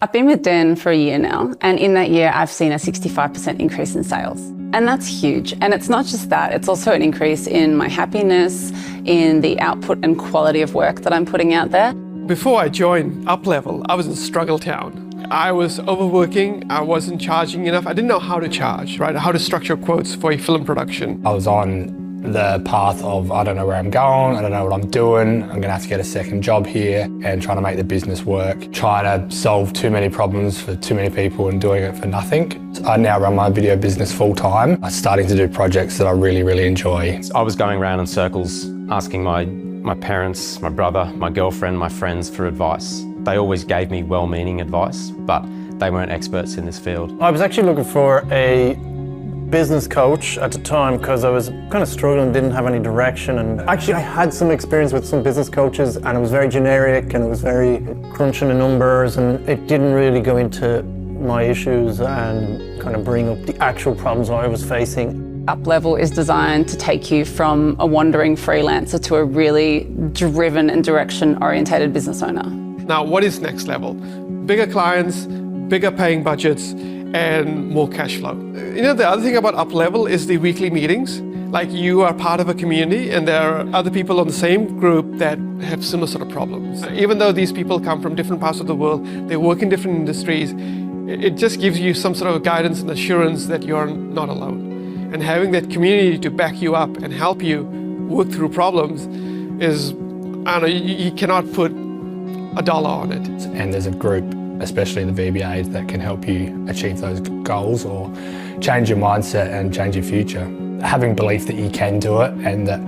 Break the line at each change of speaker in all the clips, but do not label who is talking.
I've been with Den for a year now, and in that year I've seen a 65% increase in sales. And that's huge. And it's not just that, it's also an increase in my happiness, in the output and quality of work that I'm putting out there.
Before I joined Uplevel, I was in struggle town. I was overworking, I wasn't charging enough, I didn't know how to charge, right? How to structure quotes for a film production.
I was on the path of, I don't know where I'm going, I don't know what I'm doing, I'm gonna have to get a second job here and trying to make the business work, trying to solve too many problems for too many people and doing it for nothing. I now run my video business full time. I'm starting to do projects that I really, really enjoy.
I was going around in circles asking my parents, my brother, my girlfriend, my friends for advice. They always gave me well-meaning advice, but they weren't experts in this field.
I was actually looking for a business coach at the time because I was kind of struggling, didn't have any direction, and actually I had some experience with some business coaches and it was very generic and it was very crunching the numbers and it didn't really go into my issues and kind of bring up the actual problems I was facing.
Uplevel is designed to take you from a wandering freelancer to a really driven and direction-orientated business owner.
Now, what is next level? Bigger clients, bigger paying budgets, and more cash flow. You know, the other thing about Uplevel is the weekly meetings. Like, you are part of a community and there are other people on the same group that have similar sort of problems. Even though these people come from different parts of the world, they work in different industries, it just gives you some sort of guidance and assurance that you're not alone. And having that community to back you up and help you work through problems is, I don't know, you cannot put a dollar on it.
And there's a group, especially the VBAs, that can help you achieve those goals or change your mindset and change your future. Having belief that you can do it and that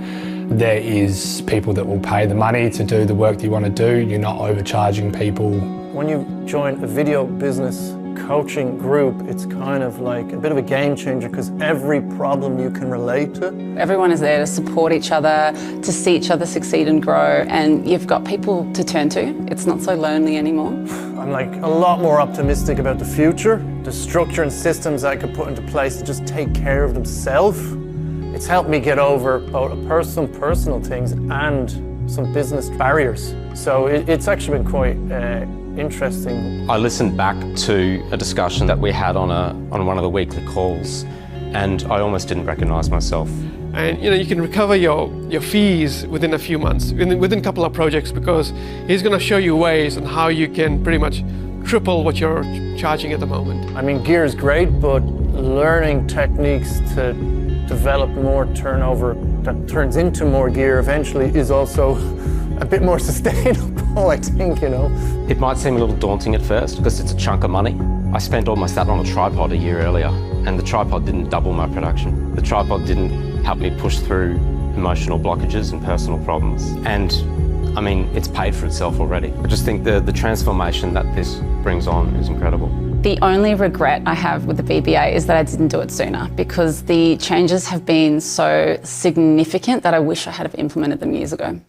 there is people that will pay the money to do the work that you want to do, you're not overcharging people.
When you join a video business coaching group, it's kind of like a bit of a game changer because every problem you can relate to.
Everyone is there to support each other, to see each other succeed and grow, and you've got people to turn to. It's not so lonely anymore.
I'm like a lot more optimistic about the future. The structure and systems I could put into place to just take care of themselves. It's helped me get over both personal things and some business barriers. So it's actually been quite interesting.
I listened back to a discussion that we had on one of the weekly calls, and I almost didn't recognise myself.
And you know, you can recover your fees within a few months, within a couple of projects, because he's going to show you ways on how you can pretty much triple what you're charging at the moment.
I mean, gear is great, but learning techniques to develop more turnover that turns into more gear eventually is also a bit more sustainable, I think, you know.
It might seem a little daunting at first because it's a chunk of money. I spent almost that on a tripod a year earlier, and the tripod didn't double my production. The tripod didn't help me push through emotional blockages and personal problems. And I mean, it's paid for itself already. I just think the transformation that this brings on is incredible.
The only regret I have with the VBA is that I didn't do it sooner, because the changes have been so significant that I wish I had have implemented them years ago.